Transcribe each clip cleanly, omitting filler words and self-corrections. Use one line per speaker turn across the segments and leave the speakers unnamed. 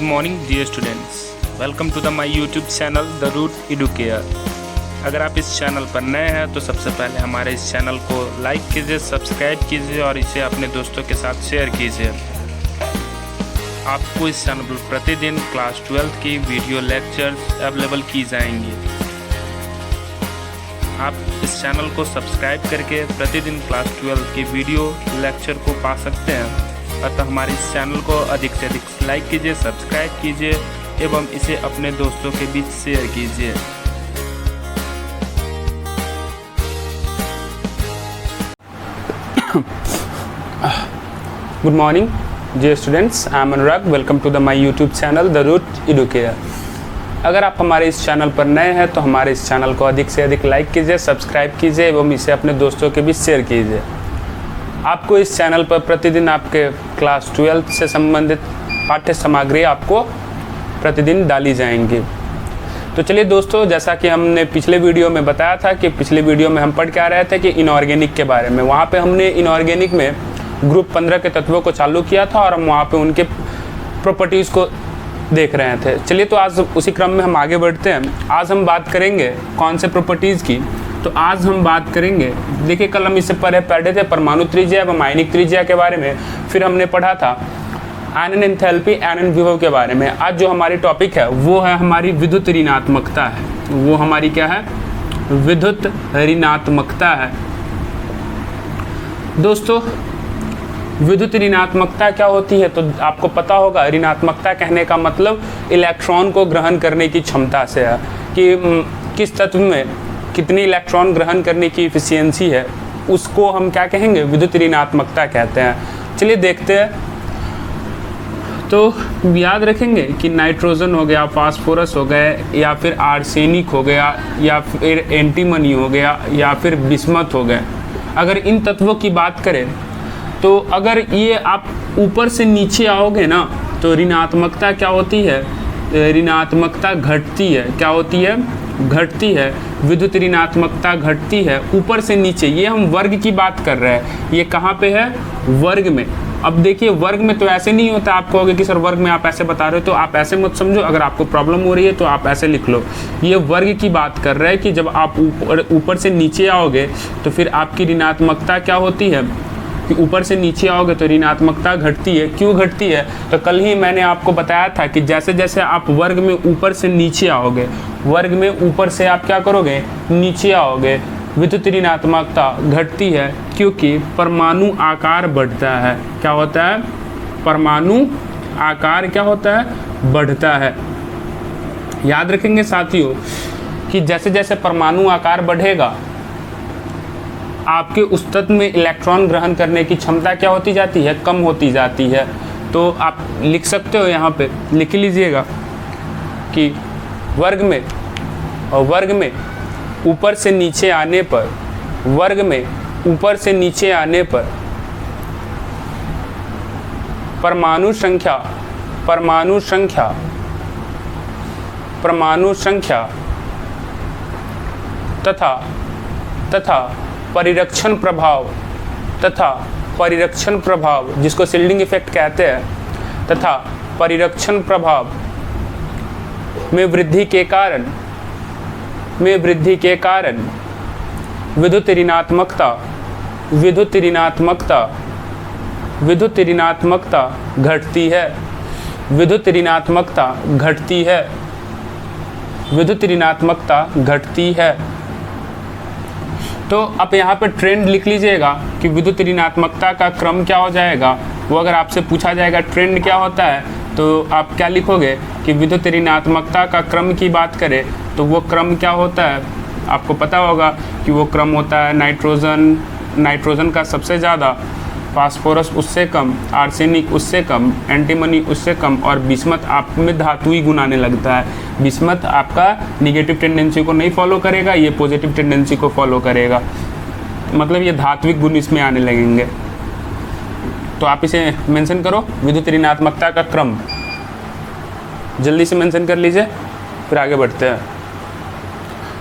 Morning dear students, welcome to the my YouTube channel the Root Educare. अगर आप इस channel पर नए हैं तो सबसे पहले हमारे इस चैनल को लाइक कीजिए, सब्सक्राइब कीजिए और इसे अपने दोस्तों के साथ शेयर कीजिए। आपको इस चैनल पर प्रतिदिन क्लास 12 की वीडियो लेक्चर्स अवेलेबल की जाएंगी। आप इस चैनल को सब्सक्राइब करके प्रतिदिन क्लास 12 की वीडियो लेक्चर को पा सकते हैं। अतः हमारे इस चैनल को अधिक से अधिक लाइक कीजिए, सब्सक्राइब कीजिए एवं इसे अपने दोस्तों के बीच शेयर कीजिए। Good morning dear students, I am Anurag. Welcome to the my YouTube channel the Root Educare. अगर आप हमारे इस चैनल पर नए हैं तो हमारे इस चैनल को अधिक से अधिक लाइक कीजिए, सब्सक्राइब कीजिए एवं इसे अपने दोस्तों के बीच शेयर कीजिए। आपको इस चैनल पर प्रतिदिन आपके क्लास 12 से संबंधित पाठ्य सामग्री आपको प्रतिदिन डाली जाएंगी। तो चलिए दोस्तों, जैसा कि हमने पिछले वीडियो में बताया था कि पिछले वीडियो में हम पढ़ के आ रहे थे कि इनऑर्गेनिक के बारे में। वहाँ पे हमने इनऑर्गेनिक में ग्रुप 15 के तत्वों को चालू किया था और हम वहाँ पे उनके प्रॉपर्टीज़ को देख रहे थे। चलिए तो आज उसी क्रम में हम आगे बढ़ते हैं। आज हम बात करेंगे कौन से प्रॉपर्टीज़ की। तो आज हम बात करेंगे, देखिए कल हम इससे पढ़े थे परमाणु त्रिज्या एवं आयनिक त्रिज्या के बारे में। फिर हमने पढ़ा था आयनन एंथैल्पी, आयनन विभव के बारे में। आज जो हमारी टॉपिक है वो है हमारी विद्युत ऋणात्मकता है। वो हमारी क्या है? विद्युत ऋणात्मकता है। दोस्तों, विद्युत ऋणात्मकता क्या होती है? तो आपको पता होगा, ऋणात्मकता कहने का मतलब इलेक्ट्रॉन को ग्रहण करने की क्षमता से है कि किस तत्व में कितनी इलेक्ट्रॉन ग्रहण करने की इफिशियंसी है, उसको हम क्या कहेंगे? विद्युत ऋणात्मकता कहते हैं। चलिए देखते हैं। तो याद रखेंगे कि नाइट्रोजन हो गया, फास्फोरस हो गए, या फिर आर्सेनिक हो गया, या फिर एंटीमनी हो गया, या फिर बिस्मथ हो गए। अगर इन तत्वों की बात करें तो अगर ये आप ऊपर से नीचे आओगे ना तो ऋणात्मकता क्या होती है? ऋणात्मकता घटती है। क्या होती है? घटती है। विद्युत ऋणात्मकता घटती है ऊपर से नीचे। ये हम वर्ग की बात कर रहे हैं। ये कहाँ पे है? वर्ग में। अब देखिए, वर्ग में तो ऐसे नहीं होता। आप कहोगे कि सर वर्ग में आप ऐसे बता रहे हो, तो आप ऐसे मत समझो। अगर आपको प्रॉब्लम हो रही है तो आप ऐसे लिख लो। ये वर्ग की बात कर रहे हैं कि जब आप ऊपर से नीचे आओगे तो फिर आपकी ऋणात्मकता क्या होती है कि ऊपर से नीचे आओगे तो ऋणात्मकता घटती है। क्यों घटती है? तो कल ही मैंने आपको बताया था कि जैसे जैसे आप वर्ग में ऊपर से नीचे आओगे, वर्ग में ऊपर से आप क्या करोगे? नीचे आओगे, विद्युत ऋणात्मकता घटती है क्योंकि परमाणु आकार बढ़ता है। क्या होता है? परमाणु आकार क्या होता है? बढ़ता है। याद रखेंगे साथियों कि जैसे जैसे परमाणु आकार बढ़ेगा आपके उस तत्व में इलेक्ट्रॉन ग्रहण करने की क्षमता क्या होती जाती है? कम होती जाती है। तो आप लिख सकते हो, यहाँ पे लिख लीजिएगा कि वर्ग में ऊपर से नीचे आने पर, वर्ग में ऊपर से नीचे आने पर परमाणु संख्या तथा परिरक्षण प्रभाव जिसको शिल्डिंग इफेक्ट कहते हैं, तथा परिरक्षण प्रभाव में वृद्धि के कारण विद्युत ऋणात्मकता घटती है। विद्युत ऋणात्मकता घटती है। तो आप यहाँ पे ट्रेंड लिख लीजिएगा कि विद्युत ऋणात्मकता का क्रम क्या हो जाएगा। वो अगर आपसे पूछा जाएगा ट्रेंड क्या होता है तो आप क्या लिखोगे कि विद्युत ऋणात्मकता का क्रम की बात करें तो वो क्रम क्या होता है? आपको पता होगा कि वो क्रम होता है नाइट्रोजन का सबसे ज़्यादा, फास्फोरस उससे कम, आर्सेनिक उससे कम, एंटीमनी उससे कम, और बिस्मथ आप में धातुई गुण आने लगता है। बिस्मथ आपका निगेटिव टेंडेंसी को नहीं फॉलो करेगा, ये पॉजिटिव टेंडेंसी को फॉलो करेगा। मतलब ये धात्विक गुण इसमें आने लगेंगे। तो आप इसे मेंशन करो, विद्युत ऋणात्मकता का क्रम जल्दी से मेंशन कर लीजिए, फिर आगे बढ़ते हैं।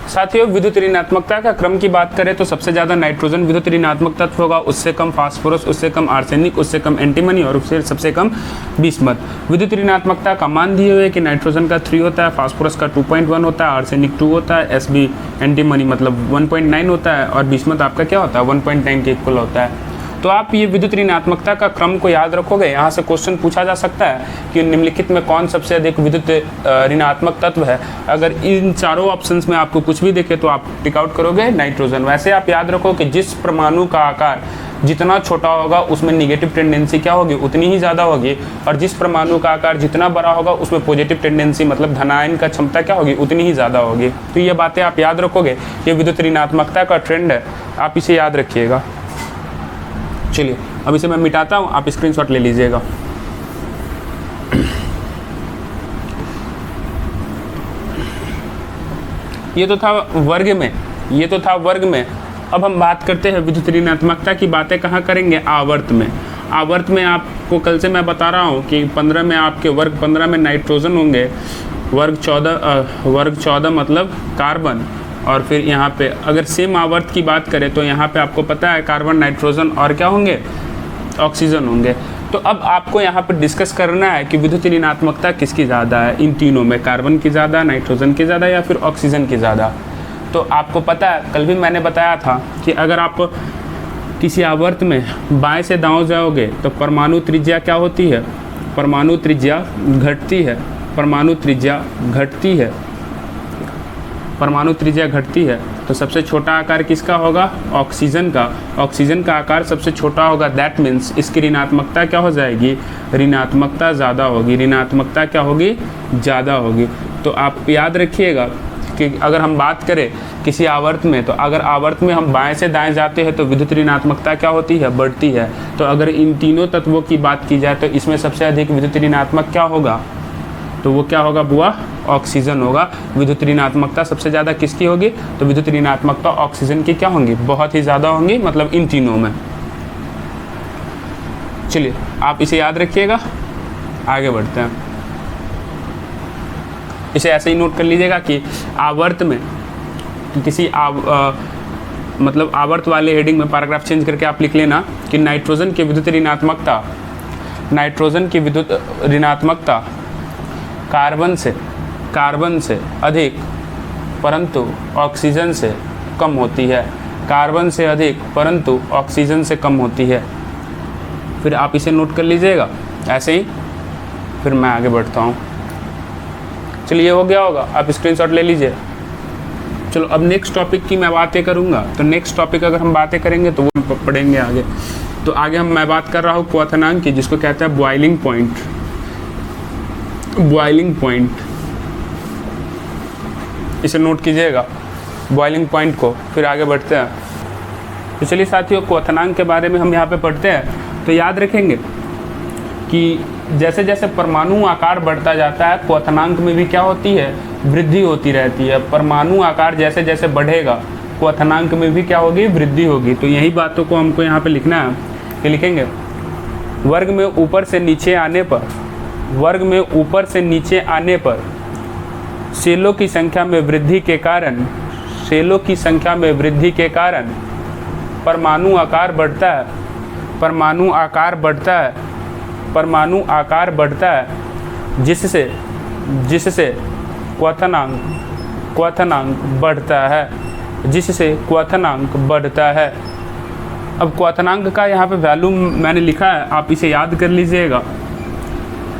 साथियों विद्युत ऋणात्मकता का क्रम की बात करें तो सबसे ज़्यादा नाइट्रोजन विद्युत ऋणात्मक तत्व होगा, उससे कम फास्फोरस, उससे कम आर्सेनिक, उससे कम एंटीमनी और उससे सबसे कम बिस्मथ। विद्युत ऋणात्मकता का मान दिए हुए कि नाइट्रोजन का 3 होता है, फास्फोरस का 2.1 होता है, आर्सेनिक 2 होता है, एसबी एंटीमनी मतलब 1.9 होता है और बिस्मथ आपका क्या होता है 1.9 के इक्वल होता है। तो आप ये विद्युत ऋणात्मकता का क्रम को याद रखोगे, यहाँ से क्वेश्चन पूछा जा सकता है कि निम्नलिखित में कौन सबसे अधिक विद्युत ऋणात्मक तत्व है। अगर इन चारों ऑप्शंस में आपको कुछ भी दिखे तो आप टिक आउट करोगे नाइट्रोजन। वैसे आप याद रखो कि जिस परमाणु का आकार जितना छोटा होगा उसमें निगेटिव टेंडेंसी क्या होगी उतनी ही ज़्यादा होगी, और जिस परमाणु का आकार जितना बड़ा होगा उसमें पॉजिटिव टेंडेंसी मतलब धनायन का क्षमता क्या होगी उतनी ही ज़्यादा होगी। तो ये बातें आप याद रखोगे, ये विद्युत ऋणात्मकता का ट्रेंड है, आप इसे याद रखिएगा। चलिए अब इसे मैं मिटाता हूँ, आप स्क्रीनशॉट ले लीजिएगा। ये तो था वर्ग में, अब हम बात करते हैं विद्युत ऋणात्मकता की बातें कहाँ करेंगे, आवर्त में। आवर्त में आपको कल से मैं बता रहा हूँ कि 15 में आपके वर्ग 15 में नाइट्रोजन होंगे, वर्ग 14 मतलब कार्बन, और फिर यहाँ पे अगर सेम आवर्त की बात करें तो यहाँ पे आपको पता है कार्बन, नाइट्रोजन और क्या होंगे, ऑक्सीजन होंगे। तो अब आपको यहाँ पे डिस्कस करना है कि विद्युत ऋणात्मकता किसकी ज़्यादा है, इन तीनों में कार्बन की ज़्यादा, नाइट्रोजन की ज़्यादा या फिर ऑक्सीजन की ज़्यादा। तो आपको पता है कल भी मैंने बताया था कि अगर आप किसी आवर्त में बाएं से दाएं जाओगे तो परमाणु त्रिज्या क्या होती है, परमाणु त्रिज्या घटती है। तो सबसे छोटा आकार किसका होगा, ऑक्सीजन का आकार सबसे छोटा होगा। दैट मीन्स इसकी ऋणात्मकता क्या हो जाएगी, ऋणात्मकता ज़्यादा होगी। तो आप याद रखिएगा कि अगर हम बात करें किसी आवर्त में, तो अगर आवर्त में हम बाएं से दाएं जाते हैं तो विद्युत ऋणात्मकता क्या होती है, बढ़ती है। तो अगर इन तीनों तत्वों की बात की जाए तो इसमें सबसे अधिक विद्युत ऋणात्मक क्या होगा, तो वो क्या होगा बुआ, ऑक्सीजन होगा। विद्युत ऋणात्मकता सबसे ज़्यादा किसकी होगी, तो विद्युत ऋणात्मकता ऑक्सीजन की क्या होंगी, बहुत ही ज़्यादा होंगी, मतलब इन तीनों में। चलिए आप इसे याद रखिएगा, आगे बढ़ते हैं। इसे ऐसे ही नोट कर लीजिएगा कि आवर्त में किसी मतलब आवर्त वाले हेडिंग में पैराग्राफ चेंज करके आप लिख लेना कि नाइट्रोजन की विद्युत ऋणात्मकता कार्बन से अधिक परंतु ऑक्सीजन से कम होती है, कार्बन से अधिक परंतु ऑक्सीजन से कम होती है। फिर आप इसे नोट कर लीजिएगा ऐसे ही, फिर मैं आगे बढ़ता हूँ। चलिए हो गया होगा, आप स्क्रीनशॉट ले लीजिए। चलो अब नेक्स्ट टॉपिक की मैं बातें करूँगा। तो नेक्स्ट टॉपिक अगर हम बातें करेंगे तो वो पढ़ेंगे आगे। तो आगे मैं बात कर रहा हूँ क्वथनांक की, जिसको कहते हैं बॉइलिंग पॉइंट। इसे नोट कीजिएगा बॉइलिंग पॉइंट को, फिर आगे बढ़ते हैं। तो चलिए साथियों क्वथनांक के बारे में हम यहाँ पे पढ़ते हैं। तो याद रखेंगे कि जैसे जैसे परमाणु आकार बढ़ता जाता है क्वथनांक में भी क्या होती है, वृद्धि होती रहती है। परमाणु आकार जैसे जैसे बढ़ेगा क्वथनांक में भी क्या होगी, वृद्धि होगी। तो यही बातों को हमको यहाँ पे लिखना है कि लिखेंगे वर्ग में ऊपर से नीचे आने पर सेलों की संख्या में वृद्धि के कारण परमाणु आकार बढ़ता है जिससे क्वथनांक बढ़ता है। अब क्वथनांक का यहाँ पे वैल्यू मैंने लिखा है, आप इसे याद कर लीजिएगा।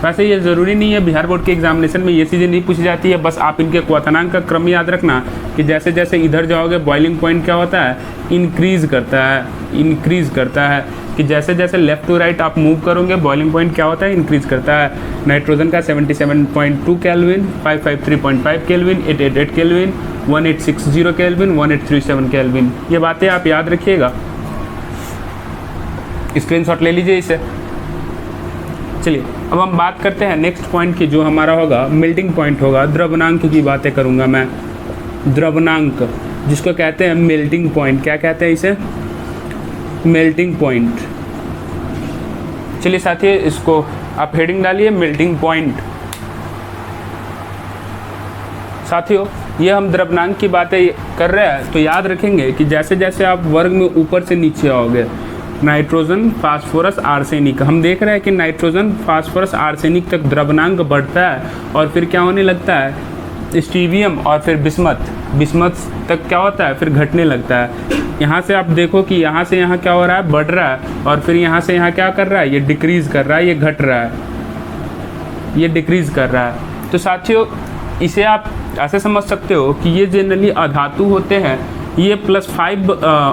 वैसे ये ज़रूरी नहीं है, बिहार बोर्ड के एग्जामिनेशन में ये चीज़ें नहीं पूछी जाती है, बस आप इनके क्वथनांक का क्रम याद रखना कि जैसे जैसे इधर जाओगे बॉइलिंग पॉइंट क्या होता है, इंक्रीज़ करता है कि जैसे जैसे लेफ़्ट टू राइट आप मूव करोगे बॉइलिंग पॉइंट क्या होता है, इंक्रीज़ करता है। नाइट्रोजन का 77.2 kelvin, 553.5 kelvin, 888 kelvin, 1860 kelvin, 1837 kelvin. ये बातें आप याद रखिएगा, स्क्रीनशॉट ले लीजिए इसे। चलिए अब हम बात करते हैं नेक्स्ट पॉइंट की, जो हमारा होगा मेल्टिंग पॉइंट होगा। द्रवनांक की बातें करूंगा मैं, द्रवनांक जिसको कहते हैं मेल्टिंग पॉइंट। क्या कहते हैं इसे, मेल्टिंग पॉइंट। चलिए साथियों इसको आप हेडिंग डालिए मेल्टिंग पॉइंट। साथियों ये हम द्रव्यनांक की बातें कर रहे हैं तो याद रखेंगे कि जैसे जैसे आप वर्ग में ऊपर से नीचे आओगे, नाइट्रोजन, फास्फोरस, आर्सेनिक, हम देख रहे हैं कि नाइट्रोजन, फास्फोरस, आर्सेनिक तक द्रव्यनांक बढ़ता है और फिर क्या होने लगता है, स्टीवियम और फिर बिस्मथ तक क्या होता है, फिर घटने लगता है। यहाँ से आप देखो कि यहाँ से यहाँ क्या हो रहा है, बढ़ रहा है, और फिर यहाँ से यहाँ क्या कर रहा है, ये डिक्रीज़ कर रहा है, ये घट रहा है, ये डिक्रीज़ कर रहा है। तो साथियों इसे आप ऐसे समझ सकते हो कि ये जनरली अधातु होते हैं, ये +5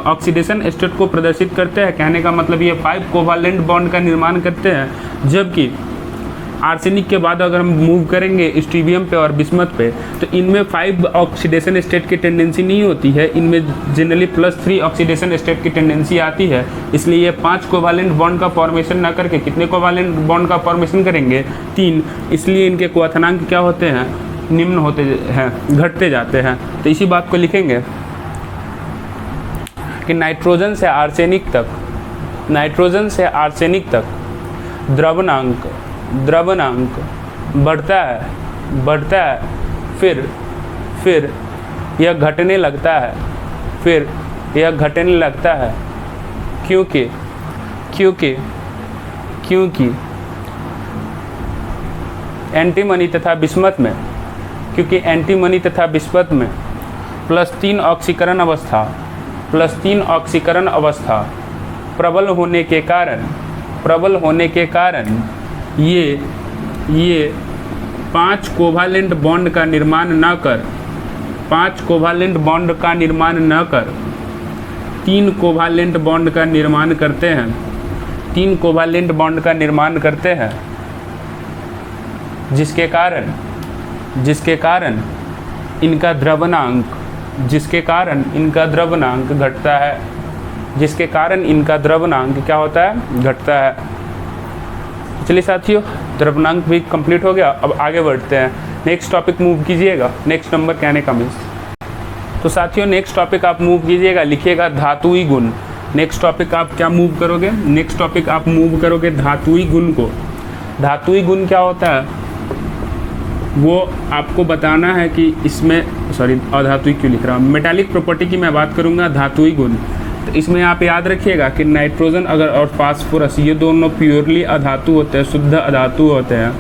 ऑक्सीडेशन स्टेट को प्रदर्शित करते हैं। कहने का मतलब ये 5 कोवालेंट बॉन्ड का निर्माण करते हैं, जबकि आर्सेनिक के बाद अगर हम मूव करेंगे स्टीवियम पे और बिस्मथ पे तो इनमें 5 ऑक्सीडेशन स्टेट की टेंडेंसी नहीं होती है, इनमें जनरली +3 ऑक्सीडेशन स्टेट की टेंडेंसी आती है। इसलिए ये 5 कोवालेंट बॉन्ड का फॉर्मेशन ना करके कितने कोवालेंट बॉन्ड का फॉर्मेशन करेंगे, 3। इसलिए इनके क्वथनांक क्या होते हैं, निम्न होते हैं, घटते जाते हैं। तो इसी बात को लिखेंगे कि नाइट्रोजन से आर्सेनिक तक द्रव्यनांक बढ़ता है, फिर यह घटने लगता है, क्योंकि एंटीमनी तथा बिस्मथ में +3 ऑक्सीकरण अवस्था प्रबल होने के कारण ये 5 कोवालेंट बॉन्ड का निर्माण न कर 3 कोवालेंट बॉन्ड का निर्माण करते हैं, जिसके कारण इनका द्रव्यनांक घटता है, क्या होता है, घटता है। चलिए साथियों द्रव्यनांक भी कंप्लीट हो गया, अब आगे बढ़ते हैं। नेक्स्ट टॉपिक मूव कीजिएगा, नेक्स्ट नंबर कहने का मीन्स। तो साथियों नेक्स्ट टॉपिक आप मूव कीजिएगा, लिखिएगा धातुई गुण। नेक्स्ट टॉपिक आप क्या मूव करोगे, नेक्स्ट टॉपिक आप मूव करोगे धातुई गुण को। धातुई गुण क्या होता है वो आपको बताना है कि इसमें, अधातुई क्यों लिख रहा हूँ, मेटालिक प्रॉपर्टी की मैं बात करूँगा, धातुई गुण। तो इसमें आप याद रखिएगा कि नाइट्रोजन अगर और फास्फोरस ये दोनों प्योरली अधातु होते हैं, शुद्ध अधातु होते हैं।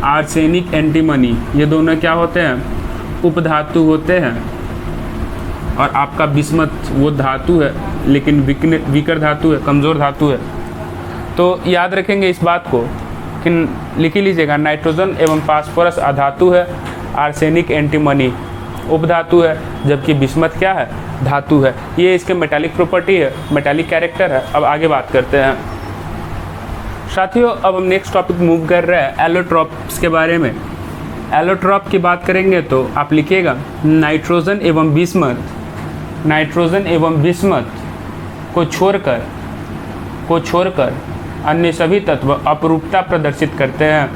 आर्सेनिक, एंटीमनी ये दोनों क्या होते हैं, उपधातु होते हैं। और आपका बिस्मथ वो धातु है लेकिन विकर धातु है, कमज़ोर धातु है। तो याद रखेंगे इस बात को कि लिख ही लीजिएगा, नाइट्रोजन एवं फास्फोरस अधातु है, आर्सेनिक, एंटीमनी उपधातु है, जबकि बिस्मथ क्या है, धातु है। ये इसके मेटालिक प्रॉपर्टी है, मेटालिक कैरेक्टर है। अब आगे बात करते हैं साथियों, अब हम नेक्स्ट टॉपिक मूव कर रहे हैं एलोट्रॉप्स के बारे में। एलोट्रॉप की बात करेंगे तो आप लिखिएगा नाइट्रोजन एवं बिस्मथ को छोड़कर अन्य सभी तत्व अपरूपता प्रदर्शित करते हैं।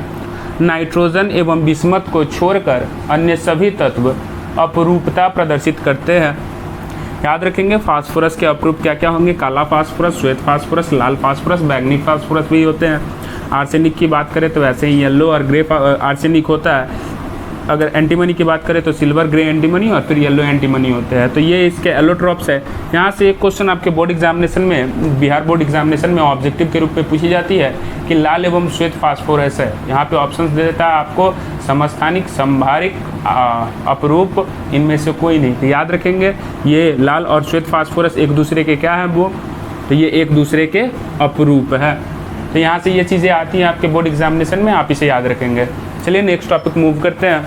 नाइट्रोजन एवं बिस्मथ को छोड़कर अन्य सभी तत्व अपरूपता प्रदर्शित करते हैं। याद रखेंगे फास्फोरस के अपरूप क्या क्या होंगे, काला फास्फोरस, श्वेत फास्फोरस, लाल फास्फोरस, बैंगनी फास्फोरस भी होते हैं। आर्सेनिक की बात करें तो वैसे ही येलो और ग्रे आर्सेनिक होता है। अगर एंटीमनी की बात करें तो सिल्वर ग्रे एंटीमनी और फिर येलो एंटीमनी होते हैं। तो ये इसके एलोट्रॉप्स है। यहाँ से एक क्वेश्चन आपके बोर्ड एग्जामिनेशन में, बिहार बोर्ड एग्जामिनेशन में ऑब्जेक्टिव के रूप में पूछी जाती है कि लाल एवं श्वेत फास्फोरस है। यहाँ पे ऑप्शंस दे देता है आपको समस्थानिक, संभारिक, अपरूप, इनमें से कोई नहीं। तो याद रखेंगे ये लाल और श्वेत फास्फोरस एक दूसरे के क्या है वो, तो ये एक दूसरे के अपरूप है। तो यहाँ से ये चीज़ें आती हैं आपके बोर्ड एग्जामिनेशन में, आप इसे याद रखेंगे। चलिए नेक्स्ट टॉपिक मूव करते हैं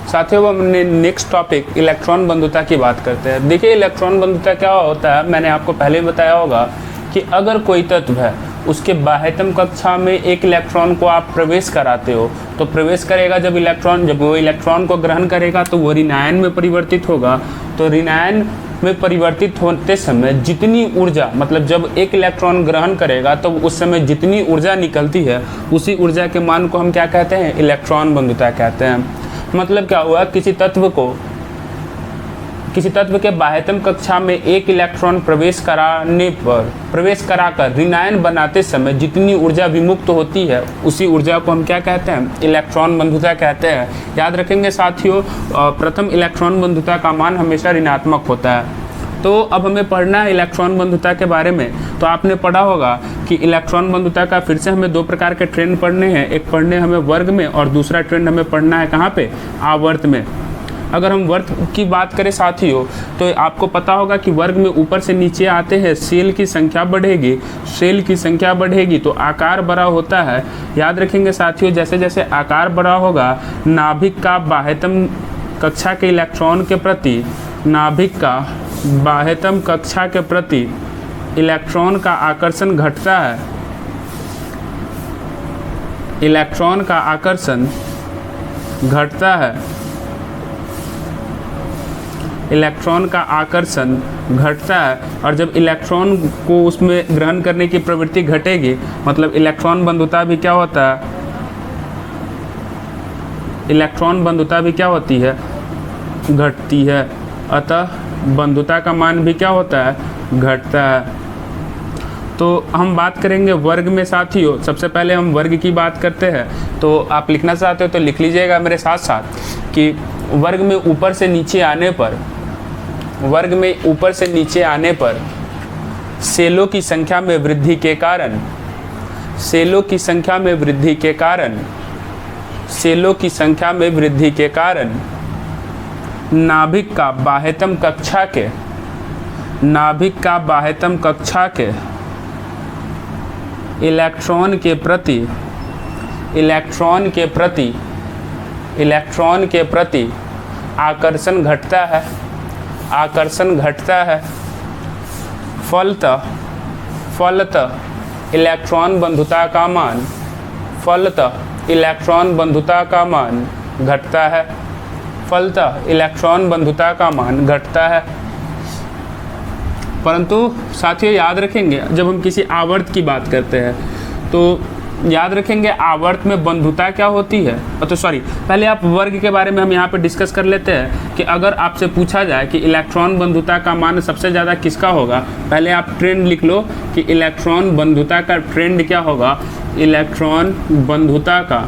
साथियों। हमने नेक्स्ट टॉपिक इलेक्ट्रॉन बंधुता की बात करते हैं। देखिए इलेक्ट्रॉन बंधुता क्या होता है, मैंने आपको पहले बताया होगा कि अगर कोई तत्व है उसके बाह्यतम कक्षा में एक इलेक्ट्रॉन को आप प्रवेश कराते हो तो प्रवेश करेगा जब वो इलेक्ट्रॉन को ग्रहण करेगा तो वो ऋणायन में परिवर्तित होगा। तो ऋणायन में परिवर्तित होते समय जितनी ऊर्जा, मतलब जब एक इलेक्ट्रॉन ग्रहण करेगा तो उस समय जितनी ऊर्जा निकलती है उसी ऊर्जा के मान को हम क्या कहते हैं, इलेक्ट्रॉन बंधुता कहते हैं। मतलब क्या हुआ, किसी तत्व को किसी तत्व के बाह्यतम कक्षा में एक इलेक्ट्रॉन प्रवेश कराकर ऋणायन बनाते समय जितनी ऊर्जा विमुक्त होती है उसी ऊर्जा को हम क्या कहते हैं, इलेक्ट्रॉन बंधुता कहते हैं। याद रखेंगे साथियों, प्रथम इलेक्ट्रॉन बंधुता का मान हमेशा ऋणात्मक होता है। तो अब हमें पढ़ना है इलेक्ट्रॉन बंधुता के बारे में। तो आपने पढ़ा होगा कि इलेक्ट्रॉन बंधुता का फिर से हमें दो प्रकार के ट्रेंड पढ़ने हैं, एक पढ़ने हमें वर्ग में और दूसरा ट्रेंड हमें पढ़ना है कहाँ पे, आवर्त में। अगर हम वर्ग की बात करें साथियों तो आपको पता होगा कि वर्ग में ऊपर से नीचे आते हैं सेल की संख्या बढ़ेगी, सेल की संख्या बढ़ेगी तो आकार बड़ा होता है। याद रखेंगे साथियों, जैसे जैसे आकार बड़ा होगा नाभिक का बाह्यतम कक्षा के इलेक्ट्रॉन के प्रति, नाभिक का बाह्यतम कक्षा के प्रति इलेक्ट्रॉन का आकर्षण घटता है, इलेक्ट्रॉन का आकर्षण घटता है, इलेक्ट्रॉन का आकर्षण घटता है। और जब इलेक्ट्रॉन को उसमें ग्रहण करने की प्रवृत्ति घटेगी मतलब इलेक्ट्रॉन बंधुता भी क्या होता है, इलेक्ट्रॉन बंधुता भी क्या होती है, घटती है। अतः बंधुता का मान भी क्या होता है, घटता है। तो हम बात करेंगे वर्ग में साथियों। सबसे पहले हम वर्ग की बात करते हैं। तो आप लिखना चाहते हो तो लिख लीजिएगा मेरे साथ साथ कि वर्ग में ऊपर से नीचे आने पर, वर्ग में ऊपर से नीचे आने पर सेलों की संख्या में वृद्धि के कारण, सेलों की संख्या में वृद्धि के कारण, सेलों की संख्या में वृद्धि के कारण नाभिक का बाह्यतम कक्षा के, नाभिक का बाह्यतम कक्षा के इलेक्ट्रॉन के प्रति, इलेक्ट्रॉन के प्रति, इलेक्ट्रॉन के प्रति आकर्षण घटता है, आकर्षण घटता है। फलतः, फलतः इलेक्ट्रॉन बंधुता का मान, फलतः इलेक्ट्रॉन बंधुता का मान घटता है, फलतः इलेक्ट्रॉन बंधुता का मान घटता है। परंतु साथियों याद रखेंगे जब हम किसी आवर्त की बात करते हैं तो याद रखेंगे आवर्त में बंधुता क्या होती है। तो सॉरी, पहले आप वर्ग के बारे में हम यहाँ पे डिस्कस कर लेते हैं कि अगर आपसे पूछा जाए कि इलेक्ट्रॉन बंधुता का मान सबसे ज़्यादा किसका होगा, पहले आप ट्रेंड लिख लो कि इलेक्ट्रॉन बंधुता का ट्रेंड क्या होगा। इलेक्ट्रॉन बंधुता का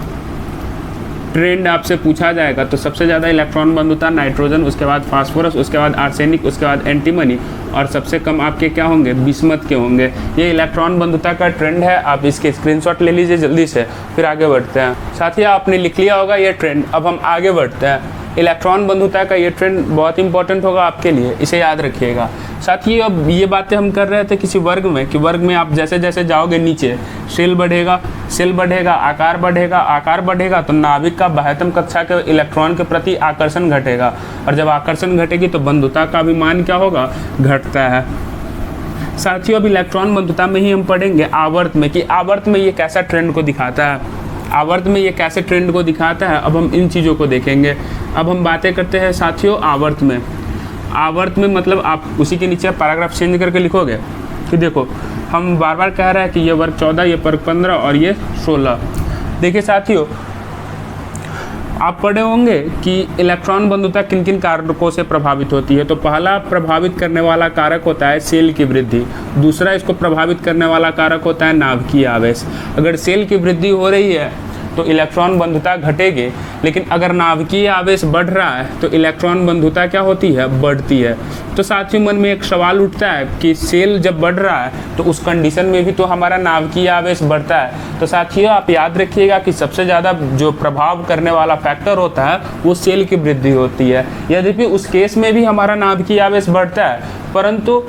ट्रेंड आपसे पूछा जाएगा तो सबसे ज़्यादा इलेक्ट्रॉन बंधुता नाइट्रोजन, उसके बाद फास्फोरस, उसके बाद आर्सेनिक, उसके बाद एंटीमनी और सबसे कम आपके क्या होंगे, बिस्मथ के होंगे। ये इलेक्ट्रॉन बंधुता का ट्रेंड है। आप इसके स्क्रीनशॉट ले लीजिए जल्दी से, फिर आगे बढ़ते हैं। साथियों आपने लिख लिया होगा ये ट्रेंड। अब हम आगे बढ़ते हैं। इलेक्ट्रॉन बंधुता का ये ट्रेंड बहुत इंपॉर्टेंट होगा आपके लिए, इसे याद रखिएगा। साथियों अब ये बातें हम कर रहे थे किसी वर्ग में कि वर्ग में आप जैसे जैसे जाओगे नीचे सेल बढ़ेगा, सेल बढ़ेगा, आकार बढ़ेगा, आकार बढ़ेगा तो नाभिक का बाह्यतम कक्षा के इलेक्ट्रॉन के प्रति आकर्षण घटेगा और जब आकर्षण घटेगी तो बंधुता का भी मान क्या होगा, घटता है। साथियों अब इलेक्ट्रॉन बंधुता में ही हम पढ़ेंगे आवर्त में कि आवर्त में ये कैसा ट्रेंड को दिखाता है, आवर्त में ये कैसे ट्रेंड को दिखाता है। अब हम इन चीज़ों को देखेंगे। अब हम बातें करते हैं साथियों आवर्त में। आवर्त में मतलब आप उसी के नीचे पैराग्राफ चेंज करके लिखोगे कि देखो हम बार बार कह रहे हैं कि ये वर्ग 14, ये वर्ग 15 और ये 16। देखिए साथियों आप पढ़े होंगे कि इलेक्ट्रॉन बंधुता किन किन कारकों से प्रभावित होती है। तो पहला प्रभावित करने वाला कारक होता है सेल की वृद्धि, दूसरा इसको प्रभावित करने वाला कारक होता है नाभिकीय आवेश। अगर सेल की वृद्धि हो रही है तो इलेक्ट्रॉन बंधुता घटेगी, लेकिन अगर नाभिकीय आवेश बढ़ रहा है तो इलेक्ट्रॉन बंधुता क्या होती है, बढ़ती है। तो साथियों मन में एक सवाल उठता है कि सेल जब बढ़ रहा है तो उस कंडीशन में भी तो हमारा नाभिकीय आवेश बढ़ता है। तो साथियों आप याद रखिएगा कि सबसे ज़्यादा जो प्रभाव करने वाला फैक्टर होता है वो सेल की वृद्धि होती है। यद्यपि उस केस में भी हमारा नाभिकीय आवेश बढ़ता है परंतु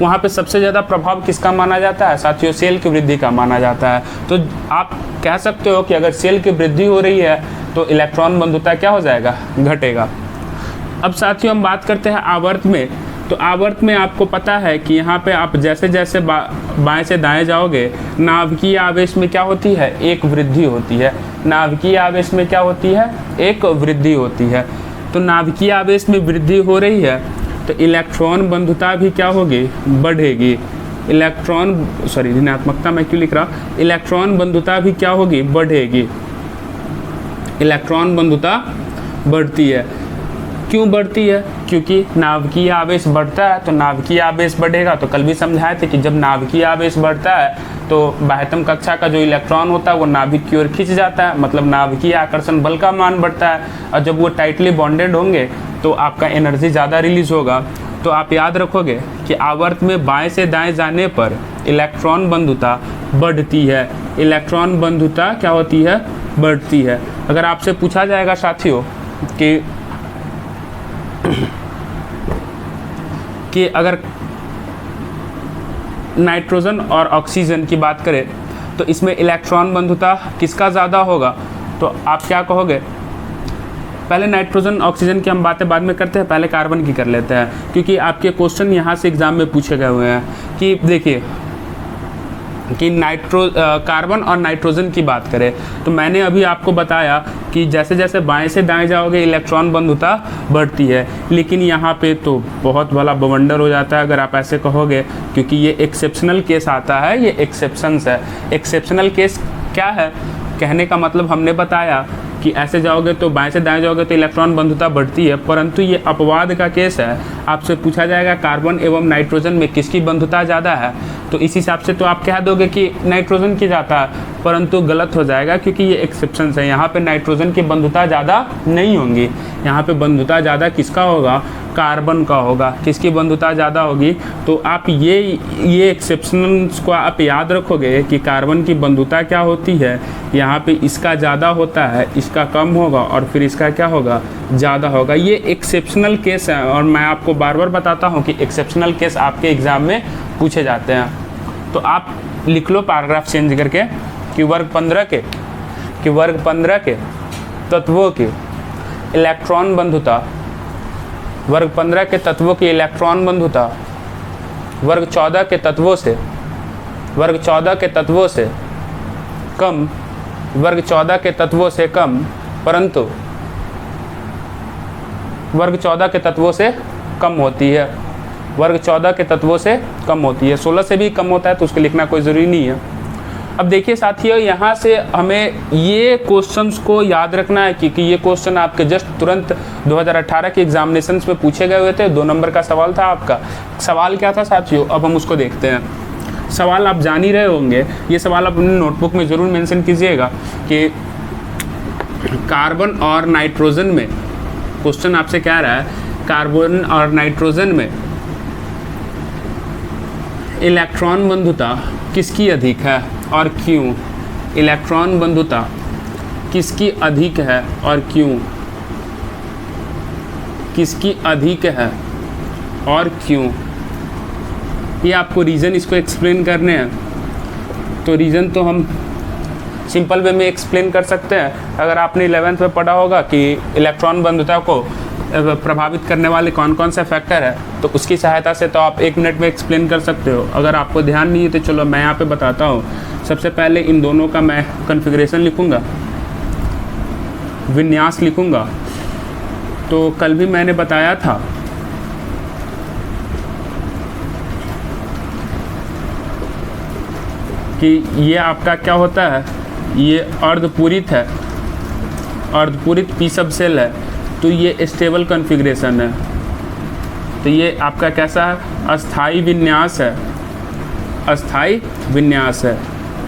वहाँ पे सबसे ज़्यादा प्रभाव किसका माना जाता है साथियों, सेल की वृद्धि का माना जाता है। तो आप कह सकते हो कि अगर सेल की वृद्धि हो रही है तो इलेक्ट्रॉन बंधुता क्या हो जाएगा, घटेगा। अब साथियों हम बात करते हैं आवर्त में। तो आवर्त में आपको पता है कि यहाँ पे आप जैसे जैसे बाएं से दाएं जाओगे नाभिकीय आवेश में क्या होती है, एक वृद्धि होती है। नाभिकीय आवेश में क्या होती है, एक वृद्धि होती है। तो नाभिकीय आवेश में वृद्धि हो रही है तो इलेक्ट्रॉन बंधुता भी क्या होगी, बढ़ेगी। इलेक्ट्रॉन सॉरी ऋणात्मकता मैं क्यों लिख रहा, इलेक्ट्रॉन बंधुता भी क्या होगी, बढ़ेगी। इलेक्ट्रॉन बंधुता बढ़ती है क्यों बढ़ती है? क्योंकि नाभिकीय आवेश बढ़ता है, तो नाभिकीय आवेश बढ़ेगा। तो कल भी समझाए थे कि जब नाभिकीय आवेश बढ़ता है तो बाह्यतम कक्षा का जो इलेक्ट्रॉन होता है वो नाभिक की ओर खिंच जाता है, मतलब नाभिकीय आकर्षण बल का मान बढ़ता है। और जब वो टाइटली बॉन्डेड होंगे तो आपका एनर्जी ज़्यादा रिलीज होगा। तो आप याद रखोगे कि आवर्त में बाएं से दाएं जाने पर इलेक्ट्रॉन बंधुता बढ़ती है। इलेक्ट्रॉन बंधुता क्या होती है? बढ़ती है। अगर आपसे पूछा जाएगा साथियों कि अगर नाइट्रोजन और ऑक्सीजन की बात करें तो इसमें इलेक्ट्रॉन बंधुता किसका ज़्यादा होगा, तो आप क्या कहोगे? पहले नाइट्रोजन ऑक्सीजन की हम बातें बाद में करते हैं, पहले कार्बन की कर लेते हैं, क्योंकि आपके क्वेश्चन यहाँ से एग्जाम में पूछे गए हुए हैं। कि देखिए कि कार्बन और नाइट्रोजन की बात करें तो मैंने अभी आपको बताया कि जैसे जैसे बाएं से दाएं जाओगे इलेक्ट्रॉन बंधुता बढ़ती है, लेकिन यहाँ पे तो बहुत बड़ा बवंडर हो जाता है अगर आप ऐसे कहोगे, क्योंकि ये एक्सेप्शनल केस आता है, ये एक्सेप्शंस है। एक्सेप्शनल केस क्या है? कहने का मतलब हमने बताया कि ऐसे जाओगे तो बाएं से दाएं जाओगे तो इलेक्ट्रॉन बंधुता बढ़ती है, परंतु ये अपवाद का केस है। आपसे पूछा जाएगा कार्बन एवं नाइट्रोजन में किसकी बंधुता ज़्यादा है, तो इस हिसाब से तो आप कह दोगे कि नाइट्रोजन की ज़्यादा है, परंतु गलत हो जाएगा क्योंकि ये एक्सेप्शन है। यहाँ पे नाइट्रोजन की बंधुता ज़्यादा नहीं होंगी, यहाँ पे बंधुता ज़्यादा किसका होगा? कार्बन का होगा। किसकी बंधुता ज़्यादा होगी? तो आप ये एक्सेप्शंस को आप याद रखोगे कि कार्बन की बंधुता क्या होती है, यहाँ पे इसका ज़्यादा होता है, इसका कम होगा और फिर इसका क्या होगा? ज़्यादा होगा। ये एक्सेप्शनल केस है और मैं आपको बार बार बताता हूँ कि एक्सेप्शनल केस आपके एग्ज़ाम में पूछे जाते हैं। तो आप लिख लो पैराग्राफ चेंज करके कि वर्ग 15 के तत्वों की इलेक्ट्रॉन बंधुता, वर्ग 15 के तत्वों की इलेक्ट्रॉन बंधुता वर्ग 14 के तत्वों से कम, वर्ग 14 के तत्वों से कम, परंतु वर्ग 14 के तत्वों से कम होती है। वर्ग 14 के तत्वों से कम होती है। 16 से भी कम होता है तो उसको लिखना कोई ज़रूरी नहीं है। अब देखिए साथियों, यहाँ से हमें ये क्वेश्चंस को याद रखना है क्योंकि ये क्वेश्चन आपके जस्ट तुरंत 2018 के एग्जामिनेशंस में पूछे गए हुए थे। 2 नंबर का सवाल था आपका। सवाल क्या था साथियों, अब हम उसको देखते हैं। सवाल आप जान ही रहे होंगे, ये सवाल आप अपने नोटबुक में ज़रूर मेंशन कीजिएगा कि कार्बन और नाइट्रोजन में, क्वेश्चन आपसे कह रहा है कार्बन और नाइट्रोजन में इलेक्ट्रॉन बंधुता किसकी अधिक है और क्यों? इलेक्ट्रॉन बंधुता किसकी अधिक है और क्यों? किसकी अधिक है और क्यों? ये आपको रीज़न इसको एक्सप्लेन करने हैं। तो रीज़न तो हम सिंपल वे में एक्सप्लेन कर सकते हैं। अगर आपने 11th में पढ़ा होगा कि इलेक्ट्रॉन बंधुता को प्रभावित करने वाले कौन कौन से फैक्टर है, तो उसकी सहायता से तो आप 1 मिनट में एक्सप्लेन कर सकते हो। अगर आपको ध्यान नहीं है तो चलो मैं यहाँ पे बताता हूँ। सबसे पहले इन दोनों का मैं कॉन्फ़िगरेशन लिखूँगा, विन्यास लिखूँगा। तो कल भी मैंने बताया था कि ये आपका क्या होता है, ये अर्धपूरित है, अर्धपूरित पी सब सेल है, तो ये स्टेबल कॉन्फ़िगरेशन है। तो ये आपका कैसा है? अस्थाई विन्यास है, अस्थाई विन्यास है।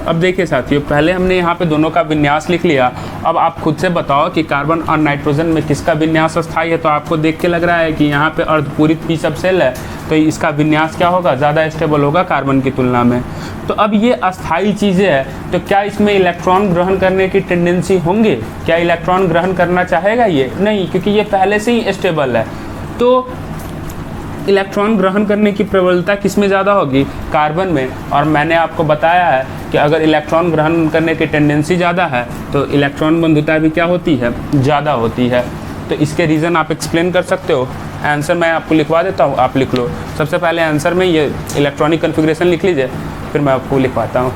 अब देखिए साथियों, पहले हमने यहाँ पे दोनों का विन्यास लिख लिया। अब आप खुद से बताओ कि कार्बन और नाइट्रोजन में किसका विन्यास अस्थाई है। तो आपको देख के लग रहा है कि यहाँ पे अर्धपूरित पी सब सेल है, तो इसका विन्यास क्या होगा? ज़्यादा स्टेबल होगा कार्बन की तुलना में। तो अब ये अस्थाई चीज़ें हैं, तो क्या इसमें इलेक्ट्रॉन ग्रहण करने की टेंडेंसी होंगे? क्या इलेक्ट्रॉन ग्रहण करना चाहेगा ये? नहीं, क्योंकि ये पहले से ही स्टेबल है। तो इलेक्ट्रॉन ग्रहण करने की प्रबलता किस में ज़्यादा होगी? कार्बन में। और मैंने आपको बताया है कि अगर इलेक्ट्रॉन ग्रहण करने की टेंडेंसी ज़्यादा है तो इलेक्ट्रॉन बंधुता भी क्या होती है? ज़्यादा होती है। तो इसके रीज़न आप एक्सप्लेन कर सकते हो। आंसर मैं आपको लिखवा देता हूँ, आप लिख लो। सबसे पहले आंसर में ये इलेक्ट्रॉनिक कॉन्फ़िगरेशन लिख लीजिए, फिर मैं आपको लिखवाता हूँ।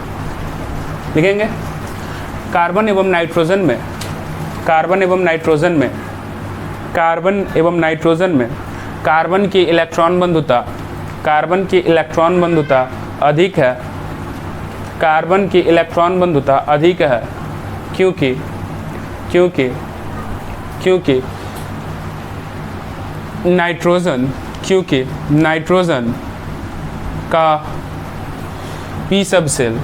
लिखेंगे कार्बन एवं नाइट्रोजन में, कार्बन एवं नाइट्रोजन में, कार्बन एवं नाइट्रोजन में कार्बन की इलेक्ट्रॉन बंधुता, कार्बन की इलेक्ट्रॉन बंधुता अधिक है, कार्बन की इलेक्ट्रॉन बंधुता अधिक है। क्योंकि क्योंकि क्योंकि नाइट्रोजन, क्योंकि नाइट्रोजन का पी सब सेल,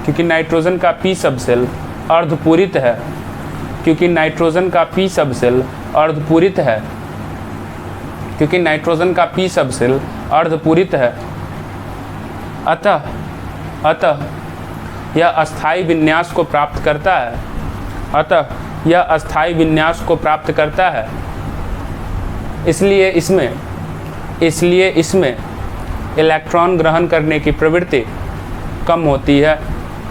क्योंकि नाइट्रोजन का पी सब सेल अर्धपूरित है, क्योंकि नाइट्रोजन का पी सब सेल अर्धपूरित है, क्योंकि नाइट्रोजन का पी सब सेल अर्धपूरित है, अतः यह अस्थायी विन्यास को प्राप्त करता है, अतः यह अस्थायी विन्यास को प्राप्त करता है। इसलिए इसमें इलेक्ट्रॉन ग्रहण करने की प्रवृत्ति कम होती है,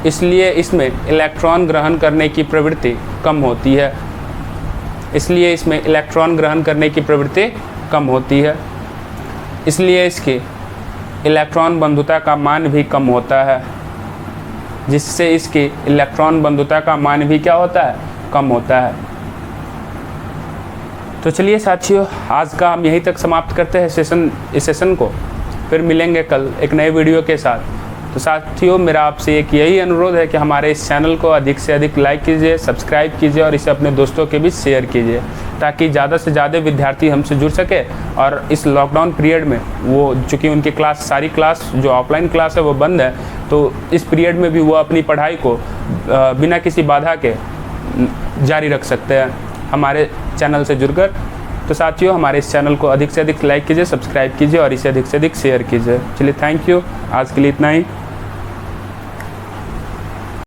इसलिए इसमें इलेक्ट्रॉन ग्रहण करने की प्रवृत्ति कम होती है, इसलिए इसमें इलेक्ट्रॉन ग्रहण करने की प्रवृत्ति कम होती है, इसलिए इसकी इलेक्ट्रॉन बंधुता का मान भी कम होता है, जिससे इसकी इलेक्ट्रॉन बंधुता का मान भी क्या होता है, कम होता है। तो चलिए साथियों, आज का हम यहीं तक समाप्त करते हैं इस सेशन को, फिर मिलेंगे कल एक नए वीडियो के साथ। तो साथियों, मेरा आपसे एक यही अनुरोध है कि हमारे इस चैनल को अधिक से अधिक लाइक कीजिए, सब्सक्राइब कीजिए और इसे अपने दोस्तों के बीच शेयर कीजिए, ताकि ज़्यादा से ज़्यादा विद्यार्थी हमसे जुड़ सके। और इस लॉकडाउन पीरियड में वो चूँकि उनकी सारी क्लास जो ऑफलाइन क्लास है वो बंद है, तो इस पीरियड में भी वो अपनी पढ़ाई को बिना किसी बाधा के जारी रख सकते हैं हमारे चैनल से जुड़कर। तो साथियों, हमारे इस चैनल को अधिक से अधिक लाइक कीजिए, सब्सक्राइब कीजिए और इसे अधिक से अधिक शेयर कीजिए। चलिए, थैंक यू, आज के लिए इतना ही।